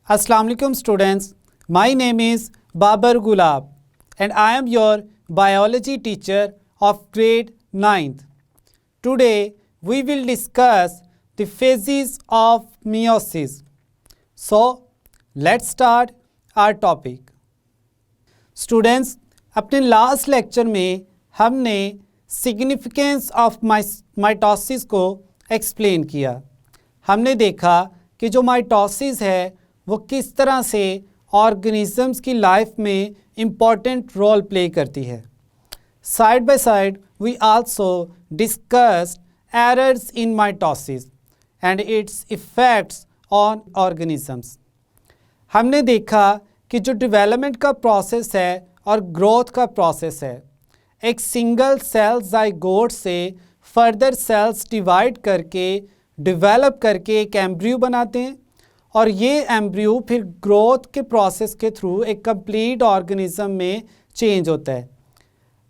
Assalamu alaikum students. My name is Babar Gulab and I am your biology teacher of grade 9th. Today we will discuss the phases of meiosis. So let's start our topic. Students, अपने last lecture में हमने significance of mitosis को explain किया। हमने देखा कि जो mitosis है वो किस तरह से ऑर्गेनिजम्स की लाइफ में इम्पॉर्टेंट रोल प्ले करती है। Side by side we also discussed errors in mitosis and its effects on organisms. हमने देखा कि जो डेवलपमेंट का प्रोसेस है और ग्रोथ का प्रोसेस है, एक सिंगल सेल ज़ाइगोट से फर्दर सेल्स डिवाइड करके डेवलप करके एक एम्ब्रियो बनाते हैं और ये एम्ब्रियो फिर ग्रोथ के प्रोसेस के थ्रू एक कंप्लीट ऑर्गेनिज्म में चेंज होता है।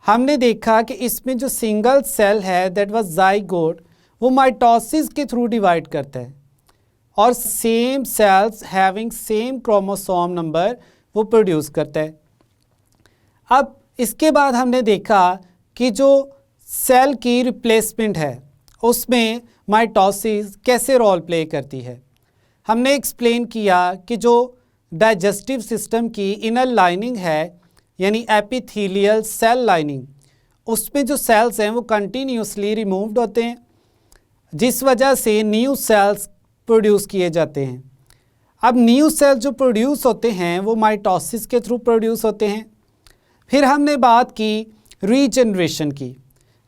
हमने देखा कि इसमें जो सिंगल सेल है दैट वाज ज़ाइगोट, वो माइटोसिस के थ्रू डिवाइड करता है और same sales having same chromosome number वो प्रोड्यूस करता है। अब इसके बाद हमने देखा कि जो सेल की रिप्लेसमेंट है उसमें माइटोसिस कैसे रोल प्ले करती है। हमने एक्सप्लेन किया कि जो डाइजेस्टिव सिस्टम की इनर लाइनिंग है यानी एपिथेलियल सेल लाइनिंग, उसमें जो सेल्स हैं वो कंटिन्यूसली रिमूव्ड होते हैं, जिस वजह से न्यू सेल्स प्रोड्यूस किए जाते हैं। अब न्यू सेल्स जो प्रोड्यूस होते हैं वो माइटोसिस के थ्रू प्रोड्यूस होते हैं। फिर हमने बात की रीजनरेशन की।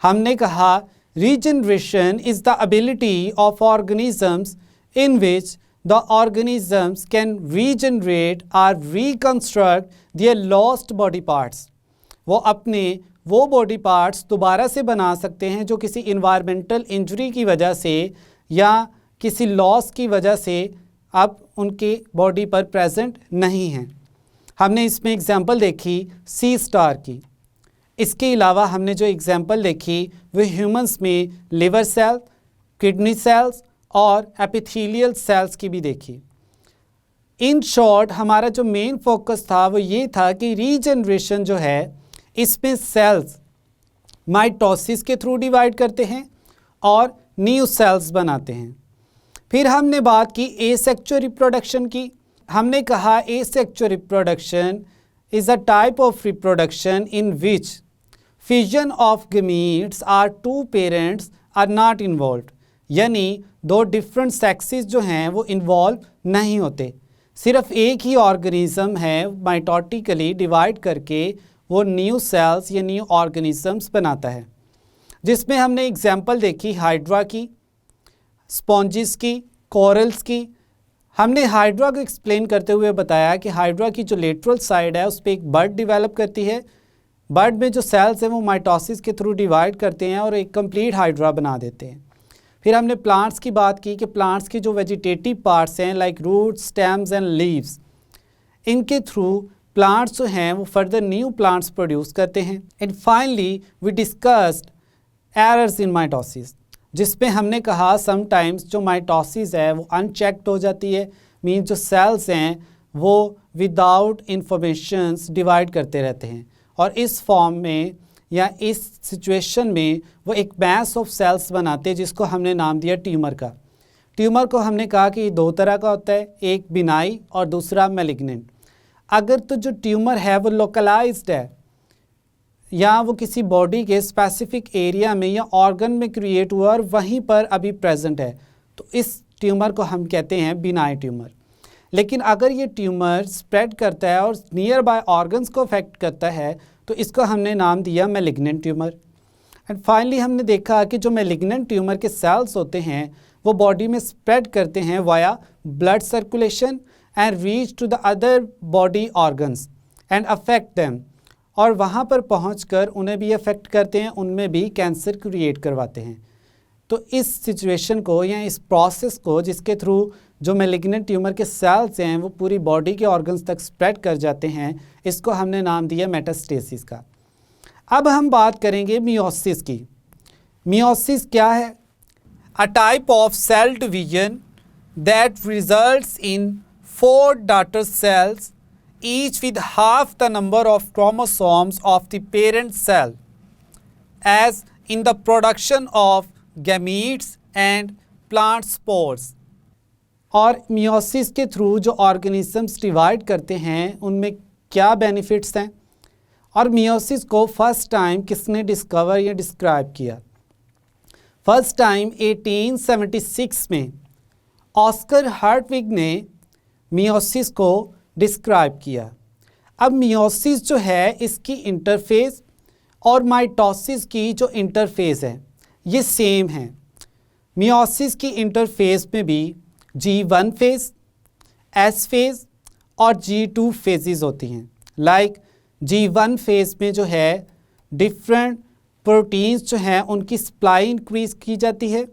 हमने कहा regeneration is the ability of organisms in which the organisms can regenerate or reconstruct their lost body parts। वो अपने वो बॉडी पार्ट्स दोबारा से बना सकते हैं जो किसी इन्वायरमेंटल इंजरी की वजह से या किसी लॉस की वजह से अब उनके बॉडी पर प्रेजेंट नहीं हैं। हमने इसमें एग्जांपल देखी सी स्टार की। इसके अलावा हमने जो एग्जांपल देखी वो ह्यूमंस में लिवर सेल, किडनी सेल्स और एपिथेलियल सेल्स की भी देखी। इन शॉर्ट हमारा जो मेन फोकस था वो ये था कि रीजनरेशन जो है इसमें सेल्स माइटोसिस के थ्रू डिवाइड करते हैं और न्यू सेल्स बनाते हैं। फिर हमने बात की एसेक्सुअल रिप्रोडक्शन की। हमने कहा asexual reproduction is a type of reproduction in which fusion of gametes or two parents are not involved, यानी दो डिफरेंट सेक्सेस जो हैं वो इन्वॉल्व नहीं होते, सिर्फ एक ही ऑर्गेनिज्म है माइटोटिकली डिवाइड करके वो न्यू सेल्स या न्यू ऑर्गेनिजम्स बनाता है। जिसमें हमने एग्जांपल देखी हाइड्रा की, स्पॉन्जिस की, कोरल्स की। हमने हाइड्रा को एक्सप्लेन करते हुए बताया कि हाइड्रा की जो लेटरल साइड है उस पर एक बड डेवलप करती है। बड में जो सेल्स हैं वो माइटोसिस के थ्रू डिवाइड करते हैं और एक कंप्लीट हाइड्रा बना देते हैं। फिर हमने प्लांट्स की बात की कि प्लांट्स की जो वेजिटेटिव पार्ट्स हैं like roots, stems and leaves, इनके थ्रू प्लांट्स जो हैं वो फर्दर न्यू प्लांट्स प्रोड्यूस करते हैं। And finally we discussed errors in mitosis, जिसमें हमने कहा समटाइम्स जो माइटोसिस है वो अनचेक्ड हो जाती है, मीन जो सेल्स हैं वो विदाउट इंफॉर्मेशंस डिवाइड करते रहते हैं और इस फॉर्म में या इस सिचुएशन में वो एक मैस ऑफ सेल्स बनाते हैं जिसको हमने नाम दिया ट्यूमर का। ट्यूमर को हमने कहा कि दो तरह का होता है, एक बिनाई और दूसरा मैलिग्नेंट। अगर तो जो ट्यूमर है वो लोकलाइज्ड है या वो किसी बॉडी के स्पेसिफिक एरिया में या ऑर्गन में क्रिएट हुआ और वहीं पर अभी प्रेजेंट है, तो इस ट्यूमर को हम कहते हैं बिनाई ट्यूमर। लेकिन अगर ये ट्यूमर स्प्रेड करता है और नियर बाय ऑर्गन्स को अफेक्ट करता है तो इसको हमने नाम दिया मैलिग्नेंट ट्यूमर। एंड फाइनली हमने देखा कि जो मैलिग्नेंट ट्यूमर के सेल्स होते हैं वो बॉडी में स्प्रेड करते हैं via blood circulation and reach to the other body organs and affect them, और वहाँ पर पहुंचकर उन्हें भी अफेक्ट करते हैं, उनमें भी कैंसर क्रिएट करवाते हैं। तो इस सिचुएशन को या इस प्रोसेस को जिसके थ्रू जो मैलिग्नेंट ट्यूमर के सेल्स हैं वो पूरी बॉडी के ऑर्गन्स तक स्प्रेड कर जाते हैं, इसको हमने नाम दिया मेटास्टेसिस का। अब हम बात करेंगे मियोसिस की। मियोसिस क्या है? A type of cell division that results in 4 daughter cells, each with half the number of chromosomes of the parent cell, as in the production of gametes and plant spores. और meiosis के through जो organisms divide करते हैं उनमें क्या benefits हैं, और meiosis को फर्स्ट टाइम किसने डिस्कवर या डिस्क्राइब किया? फर्स्ट टाइम 1876 में ऑस्कर हार्टविग ने मियोसिस को डिस्क्राइब किया। अब मियोसिस जो है इसकी इंटरफेस और माइटोसिस की जो इंटरफेस है ये सेम है। मियोसिस की इंटरफेस में भी G1 फेज, S फेज और G2 फेजेस होती हैं। लाइक G1 फेज में जो है डिफरेंट प्रोटीन्स जो हैं उनकी सप्लाई इंक्रीज की जाती है।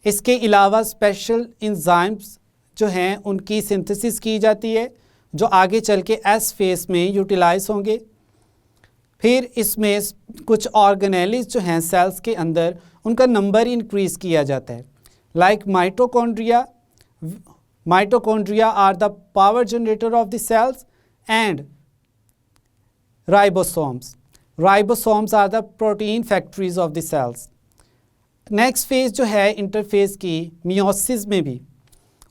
इसके अलावा स्पेशल एंजाइम्स जो हैं उनकी सिंथेसिस की जाती है जो आगे चल के एस फेज में यूटिलाइज होंगे। फिर इसमें कुछ ऑर्गेनेल्स जो हैं सेल्स के अंदर उनका नंबर इंक्रीज किया जाता है। Like mitochondria are the power generator of the cells and ribosomes are the protein factories of the cells. Next phase जो है इंटरफेज की मियोसिस में भी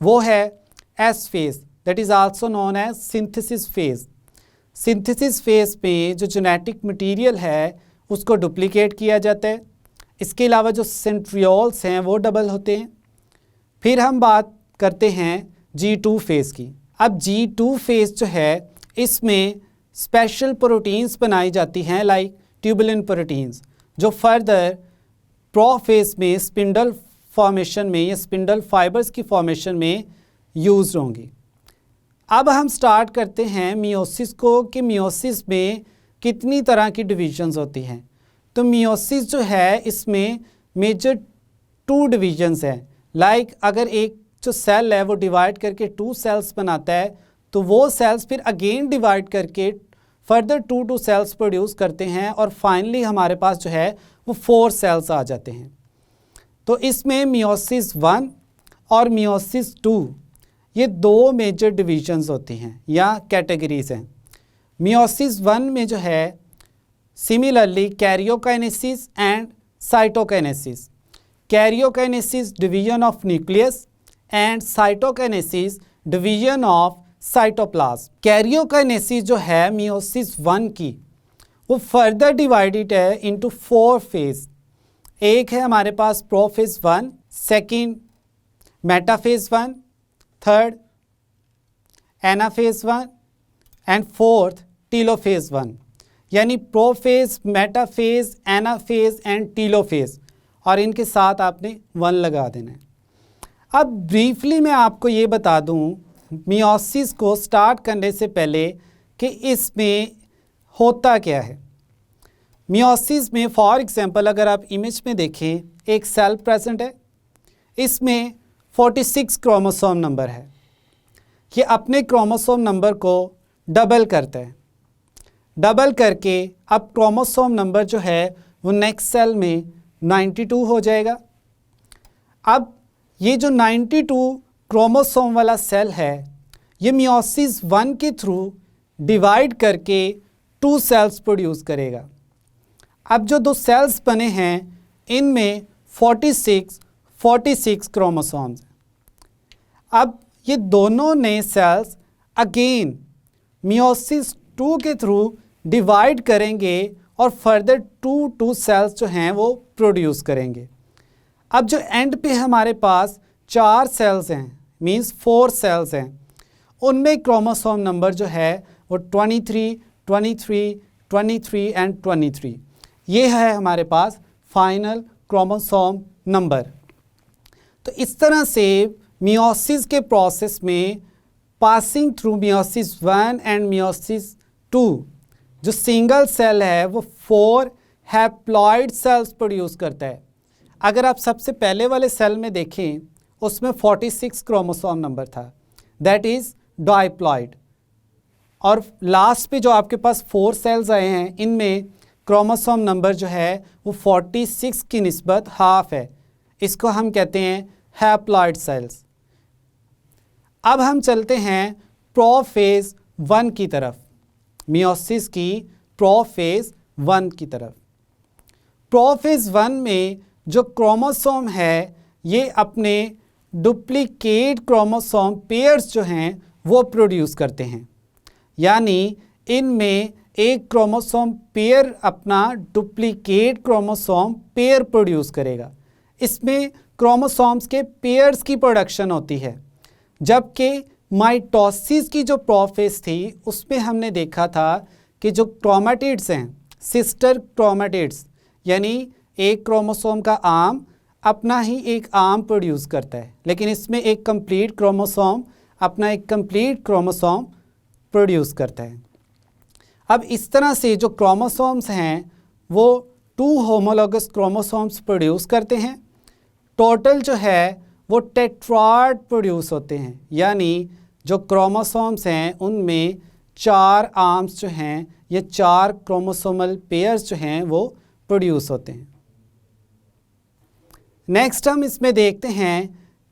वो है S phase, that is also known as synthesis phase. Synthesis phase में जो genetic material है उसको डुप्लीकेट किया जाता है। इसके अलावा जो सेंट्रियोल्स हैं वो डबल होते हैं। फिर हम बात करते हैं G2 फेज़ की। अब G2 फेज़ जो है इसमें स्पेशल प्रोटीन्स बनाई जाती हैं लाइक ट्यूबुलिन प्रोटीन्स जो फर्दर प्रोफेज में स्पिंडल फॉर्मेशन में या स्पिंडल फाइबर्स की फॉर्मेशन में यूज होंगी। अब हम स्टार्ट करते हैं मियोसिस को कि मियोसिस में कितनी तरह की डिविजन्स होती हैं। तो मियोसिस जो है इसमें मेजर 2 डिविजन्स हैं। लाइक अगर एक जो सेल है वो डिवाइड करके 2 सेल्स बनाता है तो वो सेल्स फिर अगेन डिवाइड करके फर्दर 2 सेल्स प्रोड्यूस करते हैं और फाइनली हमारे पास जो है वो 4 सेल्स आ जाते हैं। तो इसमें मियोसिस 1 और मियोसिस 2 ये 2 मेजर डिविजन्स होती हैं या कैटेगरीज हैं। मियोसिस 1 में जो है similarly karyokinesis and cytokinesis. Karyokinesis division of nucleus and cytokinesis division of cytoplasm. Karyokinesis जो है मियोसिस 1 की वो फर्दर डिवाइडेड है इनटू 4 फेज। एक है हमारे पास prophase 1, second metaphase 1, third anaphase 1 and fourth telophase 1। यानी prophase, metaphase, anaphase and telophase और इनके साथ आपने 1 लगा देना है। अब ब्रीफली मैं आपको ये बता दूं मियोसिस को स्टार्ट करने से पहले कि इसमें होता क्या है। मियोसिस में फॉर एग्जांपल अगर आप इमेज में देखें एक सेल प्रेजेंट है, इसमें 46 क्रोमोसोम नंबर है। ये अपने क्रोमोसोम नंबर को डबल करता है। डबल करके अब क्रोमोसोम नंबर जो है वो नेक्स्ट सेल में 92 हो जाएगा। अब ये जो 92 क्रोमोसोम वाला सेल है ये मियोसिस 1 के थ्रू डिवाइड करके 2 सेल्स प्रोड्यूस करेगा। अब जो 2 सेल्स बने हैं इनमें 46 क्रोमोसोम्स। अब ये दोनों नए सेल्स अगेन मियोसिस 2 के थ्रू डिवाइड करेंगे और फर्दर 2 सेल्स जो हैं वो प्रोड्यूस करेंगे। अब जो एंड पे हमारे पास 4 सेल्स हैं मींस 4 सेल्स हैं, उनमें क्रोमोसोम नंबर जो है वो 23 एंड 23। ये है हमारे पास फाइनल क्रोमोसोम नंबर। तो इस तरह से मियोसिस के प्रोसेस में passing through meiosis 1 and meiosis 2 जो सिंगल सेल है वो 4 हैप्लॉइड सेल्स प्रोड्यूस करता है। अगर आप सबसे पहले वाले सेल में देखें उसमें 46 क्रोमोसोम नंबर था, दैट इज़ डाइप्लॉइड। और लास्ट पे जो आपके पास 4 सेल्स आए हैं इनमें क्रोमोसोम नंबर जो है वो 46 की निस्बत हाफ है। इसको हम कहते हैं हैप्लॉइड सेल्स। अब हम चलते हैं प्रोफेज 1 की तरफ, मियोसिस की प्रोफेज 1 की तरफ। प्रोफेज 1 में जो क्रोमोसोम है ये अपने डुप्लीकेट क्रोमोसोम पेयर्स जो हैं वो प्रोड्यूस करते हैं, यानी इनमें एक क्रोमोसोम पेयर अपना डुप्लीकेट क्रोमोसोम पेयर प्रोड्यूस करेगा। इसमें क्रोमोसोम्स के पेयर्स की प्रोडक्शन होती है। जबकि माइटोसिस की जो प्रोफेज थी उसमें हमने देखा था कि जो क्रोमैटिड्स हैं, सिस्टर क्रोमैटिड्स, यानी एक क्रोमोसोम का आर्म अपना ही एक आर्म प्रोड्यूस करता है, लेकिन इसमें एक कंप्लीट क्रोमोसोम अपना एक कंप्लीट क्रोमोसोम प्रोड्यूस करता है। अब इस तरह से जो क्रोमोसोम्स हैं वो 2 होमोलॉगस क्रोमोसोम्स प्रोड्यूस करते हैं। टोटल जो है वो टेट्राड प्रोड्यूस होते हैं, यानी जो क्रोमोसोम्स हैं उनमें 4 आर्म्स जो हैं ये 4 क्रोमोसोमल पेयर्स जो हैं वो प्रोड्यूस होते हैं। नेक्स्ट हम इसमें देखते हैं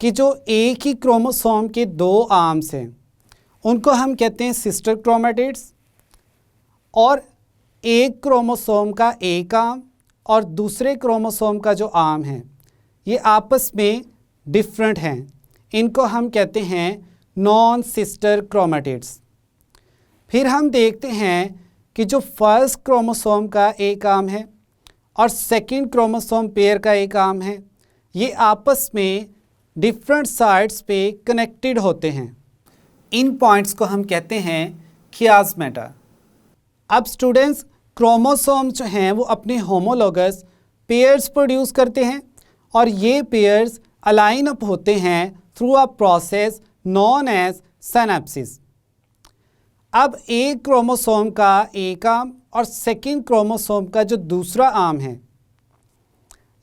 कि जो एक ही क्रोमोसोम के 2 आर्म्स हैं उनको हम कहते हैं सिस्टर क्रोमैटिड्स, और एक क्रोमोसोम का एक आर्म और दूसरे क्रोमोसोम का जो आर्म है ये आपस में डिफरेंट हैं, इनको हम कहते हैं नॉन सिस्टर क्रोमैटिड्स। फिर हम देखते हैं कि जो फर्स्ट क्रोमोसोम का एक आर्म है और सेकंड क्रोमोसोम पेयर का एक आर्म है ये आपस में डिफरेंट साइड्स पे कनेक्टेड होते हैं। इन पॉइंट्स को हम कहते हैं कियास्मेटा। अब स्टूडेंट्स, क्रोमोसोम्स जो हैं वो अपने होमोलॉगस पेयर्स प्रोड्यूस करते हैं और ये पेयर्स अलाइन अप होते हैं through a process known as synapsis. अब एक क्रोमोसोम का एक आर्म और सेकंड क्रोमोसोम का जो दूसरा आर्म है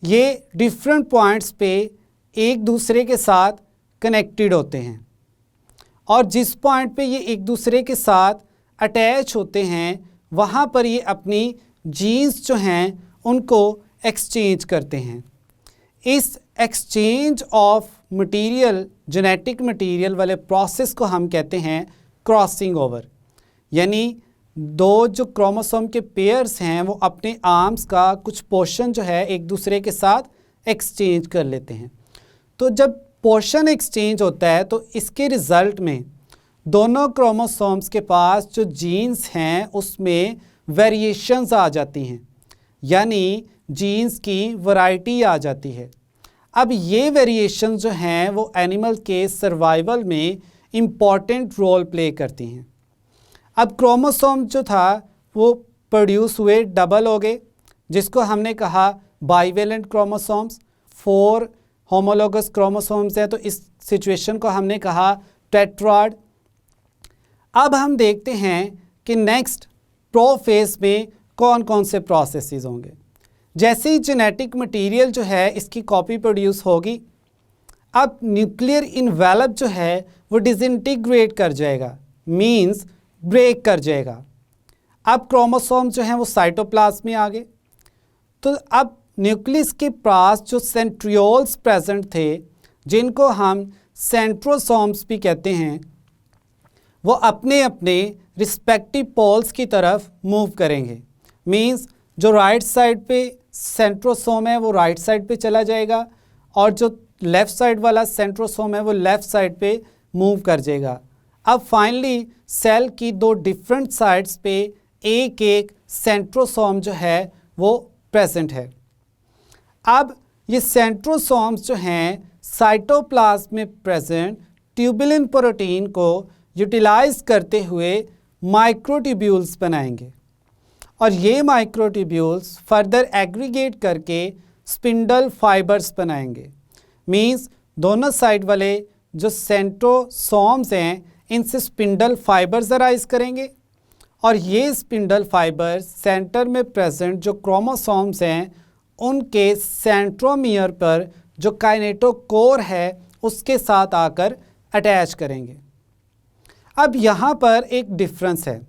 ये डिफरेंट पॉइंट्स पे एक दूसरे के साथ कनेक्टेड होते हैं, और जिस पॉइंट पे ये एक दूसरे के साथ अटैच होते हैं वहाँ पर ये अपनी जीन्स जो हैं उनको एक्सचेंज करते हैं। इस exchange of material, genetic material वाले प्रोसेस को हम कहते हैं क्रॉसिंग ओवर, यानी 2 जो क्रोमोसोम के पेयर्स हैं वो अपने आर्म्स का कुछ पोर्शन जो है एक दूसरे के साथ एक्सचेंज कर लेते हैं। तो जब पोर्शन एक्सचेंज होता है तो इसके रिज़ल्ट में दोनों क्रोमोसोम्स के पास जो जीन्स हैं उसमें वेरिएशंस आ जाती हैं, यानी जीन्स की वैरायटी आ जाती है। अब ये वेरिएशन जो हैं वो एनिमल के सर्वाइवल में इम्पॉर्टेंट रोल प्ले करती हैं। अब क्रोमोसोम जो था वो प्रोड्यूस हुए, डबल हो गए, जिसको हमने कहा बाइवेलेंट क्रोमोसोम्स। 4 होमोलॉगस क्रोमोसोम्स हैं तो इस सिचुएशन को हमने कहा टेट्राड। अब हम देखते हैं कि नेक्स्ट प्रोफेज में कौन कौन से प्रोसेसेस होंगे। जैसे ही जेनेटिक मटेरियल जो है इसकी कॉपी प्रोड्यूस होगी, अब न्यूक्लियर इन्वेलप जो है वो डिसइंटीग्रेट कर जाएगा, मींस ब्रेक कर जाएगा। अब क्रोमोसोम जो हैं वो साइटोप्लाज्म में आ गए। तो अब न्यूक्लियस के पास जो सेंट्रियोल्स प्रेजेंट थे, जिनको हम सेंट्रोसोम्स भी कहते हैं, वो अपने अपने रिस्पेक्टिव पोल्स की तरफ मूव करेंगे। मींस जो राइट साइड पे सेंट्रोसोम है वो राइट साइड पे चला जाएगा और जो लेफ़्ट साइड वाला सेंट्रोसोम है वो लेफ़्ट साइड पे मूव कर जाएगा। अब फाइनली सेल की 2 डिफरेंट साइड्स पे एक एक सेंट्रोसोम जो है वो प्रेजेंट है। अब ये सेंट्रोसोम्स जो हैं साइटोप्लाज्म में प्रेजेंट ट्यूबुलिन प्रोटीन को यूटिलाइज करते हुए माइक्रोट्यूब्यूल्स बनाएंगे, और ये माइक्रोट्यूब्यूल्स फर्दर एग्रीगेट करके स्पिंडल फाइबर्स बनाएंगे। मींस दोनों साइड वाले जो सेंट्रोसोम्स हैं इनसे स्पिंडल फाइबर्स अराइज करेंगे, और ये स्पिंडल फाइबर्स सेंटर में प्रेजेंट जो क्रोमोसोम्स हैं उनके सेंट्रोमियर पर जो काइनेटोकोर है उसके साथ आकर अटैच करेंगे। अब यहाँ पर एक डिफरेंस है।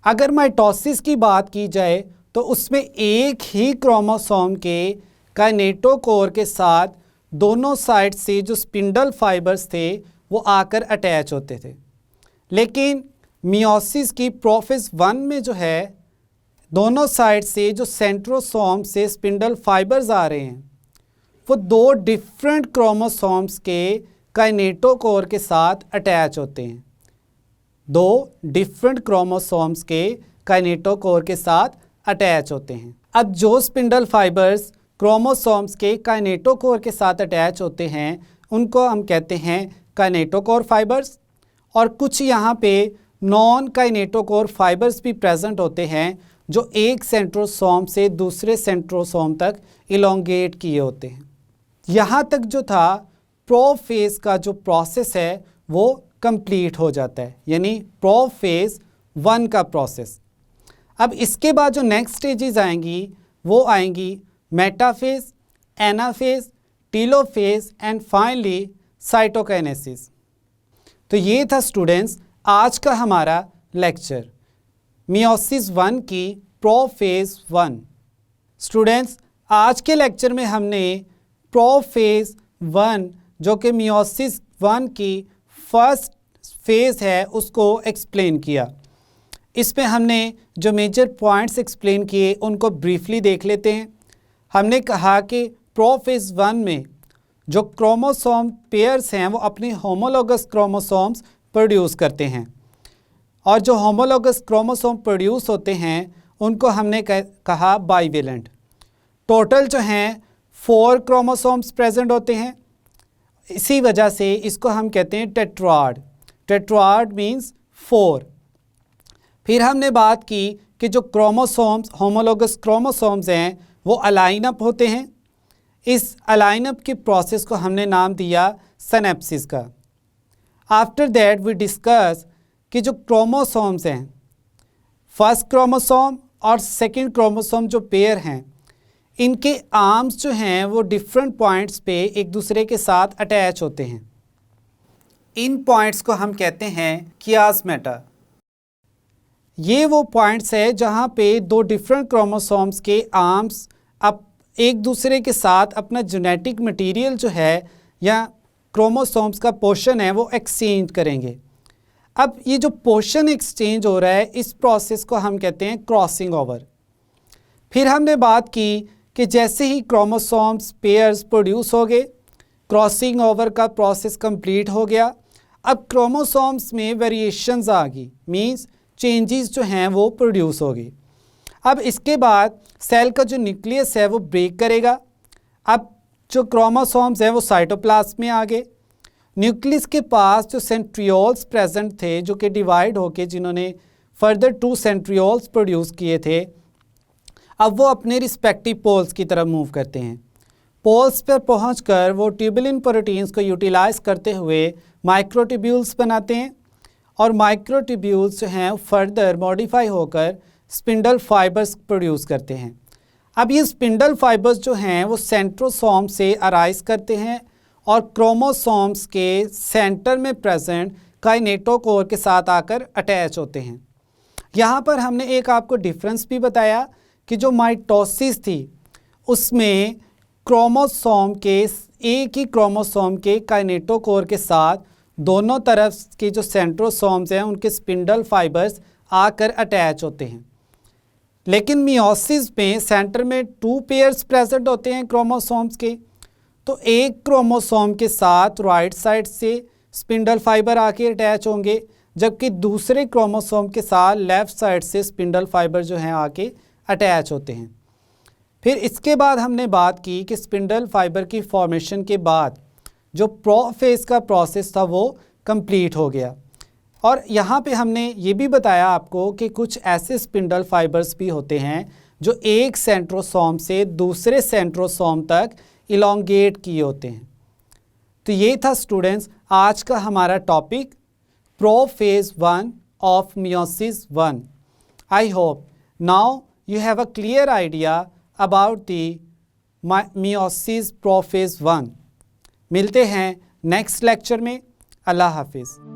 अगर माइटोसिस की बात की जाए तो उसमें एक ही क्रोमोसोम के काइनेटोकोर के साथ दोनों साइड से जो स्पिंडल फाइबर्स थे वो आकर अटैच होते थे। लेकिन मियोसिस की प्रोफेज 1 में जो है दोनों साइड से जो सेंट्रोसोम से स्पिंडल फाइबर्स आ रहे हैं वो 2 डिफरेंट क्रोमोसोम्स के काइनेटोकोर के साथ अटैच होते हैं। 2 डिफरेंट क्रोमोसोम्स के काइनेटोकोर के साथ अटैच होते हैं। अब जो स्पिंडल फाइबर्स क्रोमोसोम्स के काइनेटोकोर के साथ अटैच होते हैं उनको हम कहते हैं काइनेटोकोर फाइबर्स, और कुछ यहाँ पे नॉन काइनेटोकोर फाइबर्स भी प्रेजेंट होते हैं जो एक सेंट्रोसोम से दूसरे सेंट्रोसोम तक इलोंगेट किए होते हैं। यहाँ तक जो था प्रोफेज का जो प्रोसेस है वो कंप्लीट हो जाता है, यानी प्रोफेज 1 का प्रोसेस। अब इसके बाद जो नेक्स्ट स्टेजेस आएंगी वो आएंगी metaphase, anaphase, telophase and finally cytokinesis. तो ये था स्टूडेंट्स आज का हमारा लेक्चर मियोसिस 1 की प्रोफेज 1। स्टूडेंट्स आज के लेक्चर में हमने प्रोफेज 1 जो कि मियोसिस 1 की फर्स्ट फेज़ है उसको एक्सप्लेन किया। इसमें हमने जो मेजर पॉइंट्स एक्सप्लेन किए उनको ब्रीफली देख लेते हैं। हमने कहा कि प्रोफेज 1 में जो क्रोमोसोम पेयर्स हैं वो अपने होमोलोगस क्रोमोसोम्स प्रोड्यूस करते हैं, और जो होमोलोगस क्रोमोसोम प्रोड्यूस होते हैं उनको हमने कहा बाइवेलेंट। टोटल जो हैं 4 क्रोमोसोम्स प्रेजेंट होते हैं, इसी वजह से इसको हम कहते हैं टेट्राड। Tetrad means 4। फिर हमने बात की कि जो क्रोमोसोम्स होमोलोगस क्रोमोसोम्स हैं वो अलाइन अप होते हैं। इस अलाइन अप के प्रोसेस को हमने नाम दिया सिनेप्सिस का। आफ्टर दैट वी डिस्कस कि जो क्रोमोसोम्स हैं फर्स्ट क्रोमोसोम और सेकंड क्रोमोसोम जो पेयर हैं इनके आर्म्स जो हैं वो डिफरेंट पॉइंट्स पे एक दूसरे के साथ अटैच होते हैं। इन पॉइंट्स को हम कहते हैं कियास्मेटा। ये वो पॉइंट्स है जहाँ पे 2 डिफरेंट क्रोमोसोम्स के आर्म्स अब एक दूसरे के साथ अपना जेनेटिक मटेरियल जो है या क्रोमोसोम्स का पोर्शन है वो एक्सचेंज करेंगे। अब ये जो पोर्शन एक्सचेंज हो रहा है इस प्रोसेस को हम कहते हैं क्रॉसिंग ओवर। फिर हमने बात की कि जैसे ही क्रोमोसोम्स पेयर्स प्रोड्यूस हो गए, क्रॉसिंग ओवर का प्रोसेस कंप्लीट हो गया। अब क्रोमोसोम्स में वेरिएशंस आ गई, मींस चेंजेस जो हैं वो प्रोड्यूस हो गई। अब इसके बाद सेल का जो न्यूक्लियस है वो ब्रेक करेगा। अब जो क्रोमोसोम्स हैं वो साइटोप्लाज्म में आ गए। न्यूक्लियस के पास जो सेंट्रियोल्स प्रेजेंट थे जो कि डिवाइड होके जिन्होंने फर्दर 2 सेंट्रियोल्स प्रोड्यूस किए थे, अब वो अपने रिस्पेक्टिव पोल्स की तरफ मूव करते हैं। पोल्स पर पहुंचकर वो ट्यूबुलिन प्रोटीन्स को यूटिलाइज करते हुए माइक्रोट्यूब्यूल्स बनाते हैं, और माइक्रोट्यूब्यूल्स जो हैं फर्दर मॉडिफाई होकर स्पिंडल फाइबर्स प्रोड्यूस करते हैं। अब ये स्पिंडल फाइबर्स जो हैं वो सेंट्रोसोम से अराइज करते हैं और क्रोमोसोम्स के सेंटर में प्रेजेंट काइनेटोकोर के साथ आकर अटैच होते हैं। यहाँ पर हमने एक आपको डिफरेंस भी बताया कि जो माइटोसिस थी उसमें क्रोमोसोम के एक ही क्रोमोसोम के काइनेटोकोर के साथ दोनों तरफ के जो सेंट्रोसोम्स हैं उनके स्पिंडल फाइबर्स आकर अटैच होते हैं। लेकिन मियोसिस में सेंटर में 2 पेयर्स प्रेजेंट होते हैं क्रोमोसोम्स के, तो एक क्रोमोसोम के साथ राइट साइड से स्पिंडल फाइबर आके अटैच होंगे, जबकि दूसरे क्रोमोसोम के साथ लेफ़्ट साइड से स्पिंडल फाइबर जो हैं आके अटैच होते हैं। फिर इसके बाद हमने बात की कि स्पिंडल फाइबर की फॉर्मेशन के बाद जो प्रोफेज का प्रोसेस था वो कंप्लीट हो गया, और यहाँ पे हमने ये भी बताया आपको कि कुछ ऐसे स्पिंडल फाइबर्स भी होते हैं जो एक सेंट्रोसोम से दूसरे सेंट्रोसोम तक इलोंगेट किए होते हैं। तो ये था स्टूडेंट्स आज का हमारा topic prophase 1 of meiosis 1। I hope now you have a clear idea about the meiosis prophase 1। मिलते हैं नेक्स्ट लेक्चर में। अल्लाह हाफिज़।